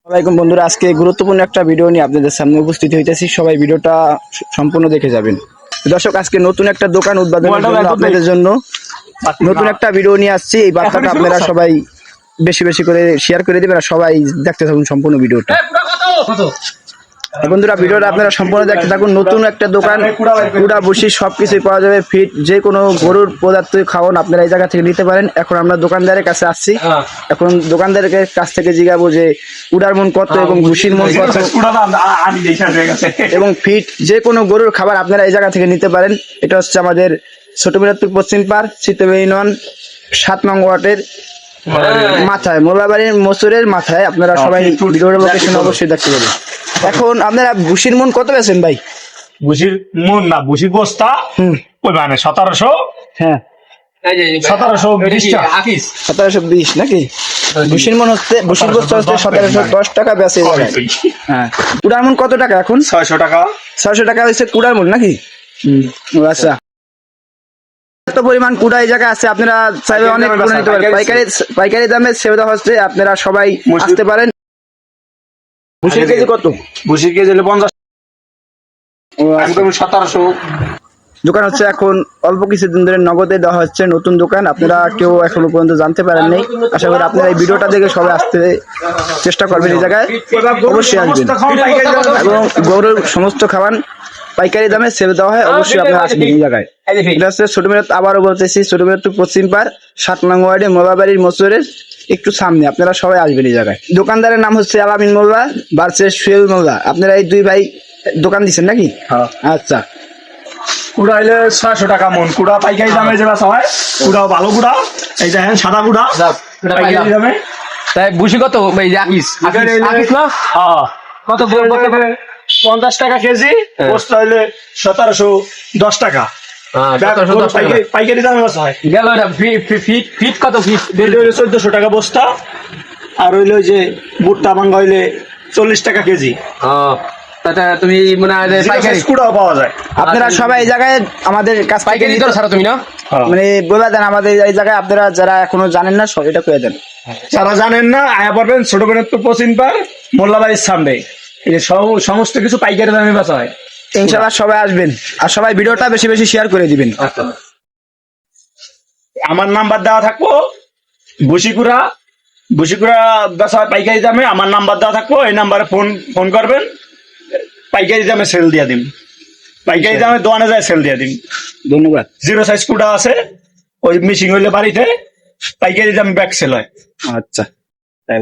আসসালামাইকুম বন্ধুরা, আজকে গুরুত্বপূর্ণ একটা ভিডিও নিয়ে আপনাদের সামনে উপস্থিত হইতেছি। সবাই ভিডিওটা সম্পূর্ণ দেখে যাবেন। দর্শক, আজকে নতুন একটা দোকান উদ্বোধনের জন্য আপনাদের জন্য নতুন একটা ভিডিও নিয়ে আসছি। এই বার্তাটা আপনারা সবাই বেশি বেশি করে শেয়ার করে দিবেন আর সবাই দেখতে থাকুন সম্পূর্ণ ভিডিওটা। বন্ধুরা, ভিডিওটা আপনারা সম্পূর্ণ দেখতে থাকুন। নতুন একটা দোকান, কুড়া বসি সবকিছুই পাওয়া যাবে। ফিট যে কোনো গরুর পদার্থ খাওয়ান আপনারা এই জায়গা থেকে নিতে পারেন। এখন আমরা দোকানদারের কাছে আসছি। এখন দোকানদারের কাছ থেকে জিজ্ঞাবো যে কুড়ার মন কত এবং ভুসির মন কত এবং ফিট যে কোনো গরুর খাবার আপনারা এই জায়গা থেকে নিতে পারেন। এটা হচ্ছে আমাদের ছোট মিরাদপুর পশ্চিম পাড়, শীতল ইউনিয়ন 7 নং ওয়ার্ডের মাথায়, মোল্লাবাড়ির মসুরের মাথায়। আপনারা সবাই ভিডিওর লোকেশন অবশ্যই দেখতে পাবেন। এখন আপনারা ভুসির মন কত বেছেন ভাই? ভুসির মন না, ভুসির বস্তা ওই মানে 1700। হ্যাঁ, 1720 নাকি? ভুসির মন হচ্ছে, ভুসির বস্তা হচ্ছে 1710 টাকা বেচে যায়। হ্যাঁ, কুড়ার মন কত টাকা এখন? 600 টাকা। 600 টাকা হচ্ছে কুড়ার মন নাকি? আচ্ছা, এত পরিমাণ কুড়া এই জায়গায় আছে, আপনারা চাইলে অনেক কুড়া নিতে পারেন। পাইকারি দামে সেবা হচ্ছে, আপনারা সবাই আসতে পারেন। ভুসির কেজি কত? ভুসির কেজি হলো 50। 1700। দোকান হচ্ছে এখন অল্প কিছুদিন ধরে নগদে দেওয়া হচ্ছে। নতুন দোকান, আপনারা কেউ এখনো পর্যন্ত জানতে পারেন নাই। আশা করি আপনারা এই ভিডিওটা দেখে সবাই আসতে চেষ্টা করবেন। এই জায়গায় অবশ্যই আসবেন এবং গরুর সমস্ত খাবার পাইকারি দামে সেল দেওয়া হয়। অবশ্যই আপনারা আসবেন এই জায়গায়। এটা হচ্ছে ছোট মিরাদপুর, আবারও বলতেছি, ছোট মিরাদপুর পশ্চিম পাড় 7 নং ওয়ার্ডে মোল্লাবাড়ির মসুরের একটু সামনে। আপনারা সবাই আসবেন এই জায়গায়। দোকানদারের নাম হচ্ছে আলামিন মোল্লা ভার্সেস সুহেল মোল্লা। আপনারা এই দুই ভাই দোকান দিচ্ছেন নাকি? আচ্ছা, কুড়া হইলে 600 টাকা মন। কুড়া পাইকারি দামে যে বেচা হয়, কুড়াও ভালো কুড়া, এই দেখেন সাদা কুড়া পাইকারি দামে। তাই বুঝি কত? এই যে আকিস না? হ্যাঁ, কত 50 টাকা কেজি। বস্তা হইলে 1710 টাকা। পাইকারি দামে বেচা হয়। গেল ফিট কত? ফিট 1400 টাকা বস্তা। আর হইলো যে ভুট্টা ভাঙ্গা হইলে 40 টাকা কেজি। তুমি মনে হয় পাইকারি কুড়াও পাওয়া যায়। আপনারা সবাই এই জায়গায় আমাদের কাছ থেকে পাইকারি নিতে ছাড়া তুমি না, মানে বলে দেন আমাদের এই জায়গায়। আপনারা যারা এখনো জানেন না সব এটা করে দেন। যারা জানেন না আয়া পারবেন ছোট মিরাদপুর পশ্চিম পাড় মোল্লাবাড়ির সামনে। সমস্ত কিছু পাইকারি দামে বেচা হয়। ইনশাআল্লাহ সবাই আসবেন আর সবাই ভিডিওটা বেশি বেশি শেয়ার করে দিবেন। আমার নাম্বার দেওয়া থাকবো। বসিকুড়া বেচা হয় পাইকারি দামে। আমার নাম্বার দেওয়া থাকবো, এই নাম্বারে ফোন করবেন। পাইকারি দামে সেল দিয়ে দিন। পাইকারি দামে দোকানে যায় সেল দিয়ে দিন। ধন্যবাদ। 0 সাইজ কুড়া আছে, ওই মিশিং হইলে বাড়িতে পাইকারি দামে ব্যাগ সেল হয়। আচ্ছা, তাই